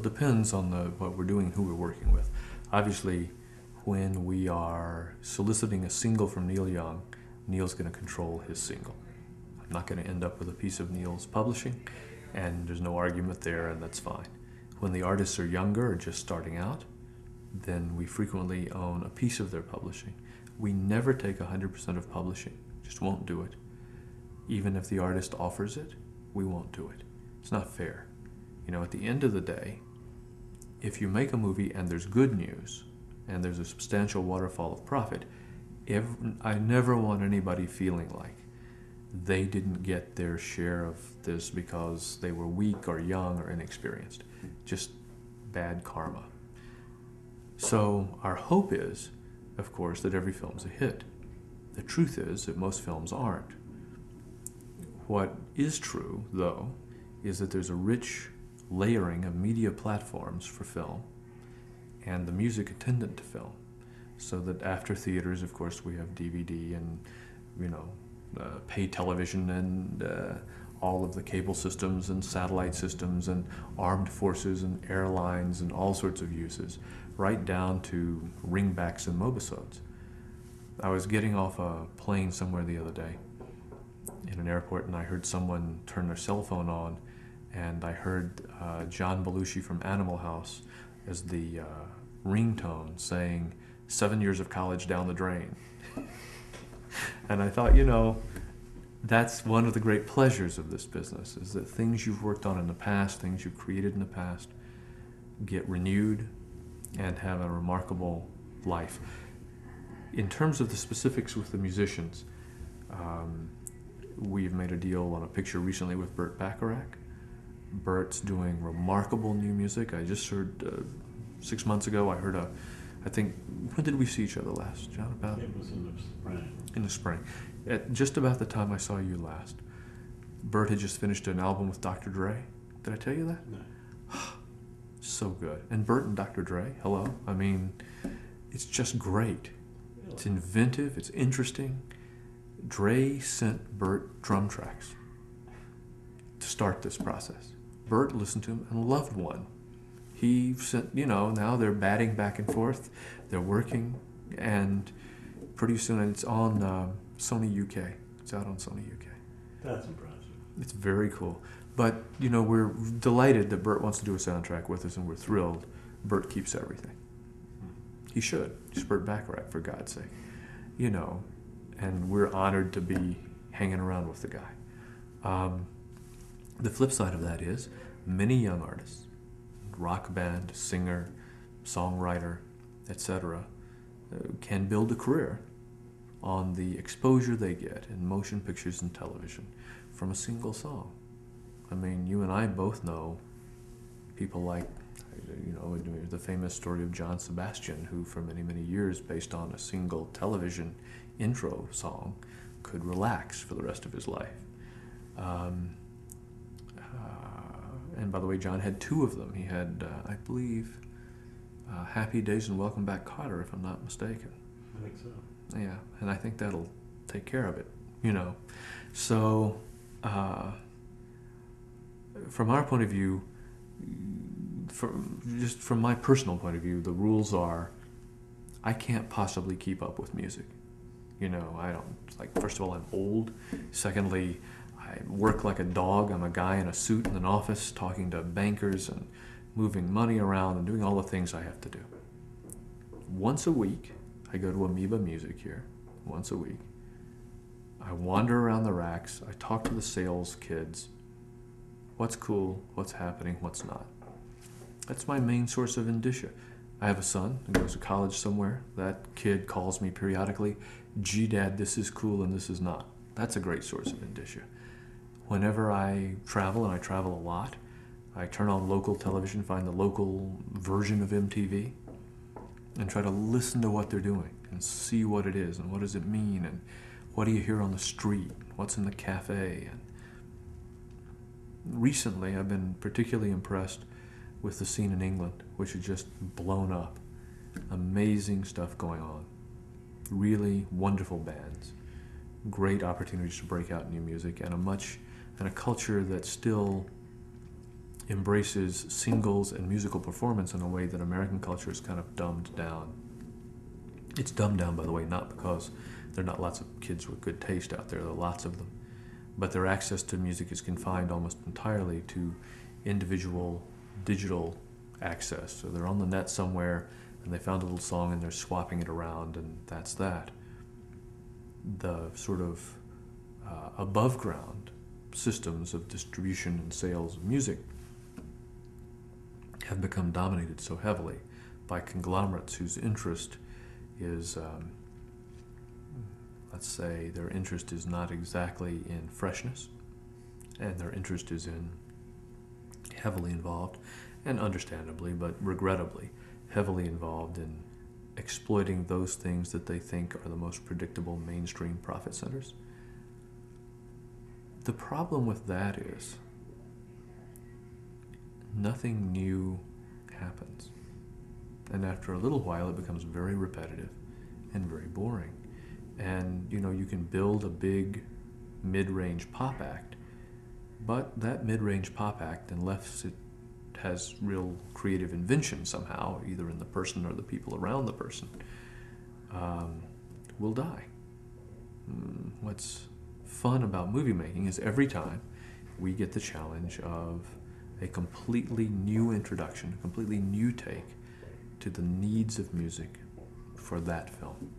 depends on what we're doing, who we're working with. Obviously, when we are soliciting a single from Neil Young, Neil's going to control his single. I'm not going to end up with a piece of Neil's publishing, and there's no argument there, and that's fine. When the artists are younger or just starting out, then we frequently own a piece of their publishing. We never take 100% of publishing, just won't do it. Even if the artist offers it, we won't do it. It's not fair. You know, at the end of the day, if you make a movie and there's good news, and there's a substantial waterfall of profit, I never want anybody feeling like they didn't get their share of this because they were weak or young or inexperienced. Just bad karma. So our hope is, of course, that every film's a hit. The truth is that most films aren't. What is true, though, is that there's a rich layering of media platforms for film and the music attendant to film. So that after theaters, of course, we have DVD and, pay television and all of the cable systems and satellite systems and armed forces and airlines and all sorts of uses, right down to ringbacks and mobisodes. I was getting off a plane somewhere the other day in an airport, and I heard someone turn their cell phone on, and I heard John Belushi from Animal House as the ringtone saying, 7 years of college down the drain. And I thought, that's one of the great pleasures of this business, is that things you've worked on in the past, things you've created in the past, get renewed and have a remarkable life. In terms of the specifics with the musicians, we've made a deal on a picture recently with Burt Bacharach. Burt's doing remarkable new music. I just heard 6 months ago, I think, when did we see each other last, John? About it was in the spring. In the spring. At just about the time I saw you last, Burt had just finished an album with Dr. Dre. Did I tell you that? No. So good. And Burt and Dr. Dre, hello. I mean, it's just great. Really? It's inventive. It's interesting. Dre sent Burt drum tracks to start this process. Burt listened to him and loved one. He sent, now they're batting back and forth. They're working, and pretty soon it's on Sony UK. It's out on Sony UK. That's impressive. It's very cool. But, we're delighted that Burt wants to do a soundtrack with us, and we're thrilled. Burt keeps everything. He should. He's Burt Bacharach, for God's sake. And we're honored to be hanging around with the guy. The flip side of that is many young artists, rock band, singer, songwriter, etc., can build a career on the exposure they get in motion pictures and television from a single song. I mean, you and I both know people like, the famous story of John Sebastian, who for many, many years, based on a single television intro song, could relax for the rest of his life. And by the way, John had two of them. He had, I believe, Happy Days and Welcome Back, Kotter, if I'm not mistaken. I think so. Yeah, and I think that'll take care of it, So, from our point of view, from my personal point of view, the rules are, I can't possibly keep up with music. I don't, first of all, I'm old. Secondly, I work like a dog. I'm a guy in a suit in an office talking to bankers and moving money around and doing all the things I have to do. Once a week, I go to Amoeba Music here, once a week. I wander around the racks. I talk to the sales kids. What's cool, what's happening, what's not. That's my main source of indicia. I have a son who goes to college somewhere. That kid calls me periodically, gee, Dad, this is cool and this is not. That's a great source of indicia. Whenever I travel, and I travel a lot, I turn on local television, find the local version of MTV, and try to listen to what they're doing and see what it is and what does it mean and what do you hear on the street, what's in the cafe. And recently, I've been particularly impressed with the scene in England, which has just blown up. Amazing stuff going on. Really wonderful bands. Great opportunities to break out new music, and a culture that still embraces singles and musical performance in a way that American culture is kind of dumbed down. It's dumbed down, by the way, not because there are not lots of kids with good taste out there. There are lots of them. But their access to music is confined almost entirely to individual digital access. So they're on the net somewhere, and they found a little song, and they're swapping it around, and that's that. The sort of above ground systems of distribution and sales of music have become dominated so heavily by conglomerates whose interest is, let's say, their interest is not exactly in freshness, and their interest is in heavily involved, and understandably, but regrettably, heavily involved in exploiting those things that they think are the most predictable mainstream profit centers. The problem with that is nothing new happens. And after a little while, it becomes very repetitive and very boring. And, you can build a big mid-range pop act, but that mid-range pop act, unless it has real creative invention somehow, either in the person or the people around the person, will die. What's fun about movie making is every time we get the challenge of a completely new introduction, a completely new take to the needs of music for that film.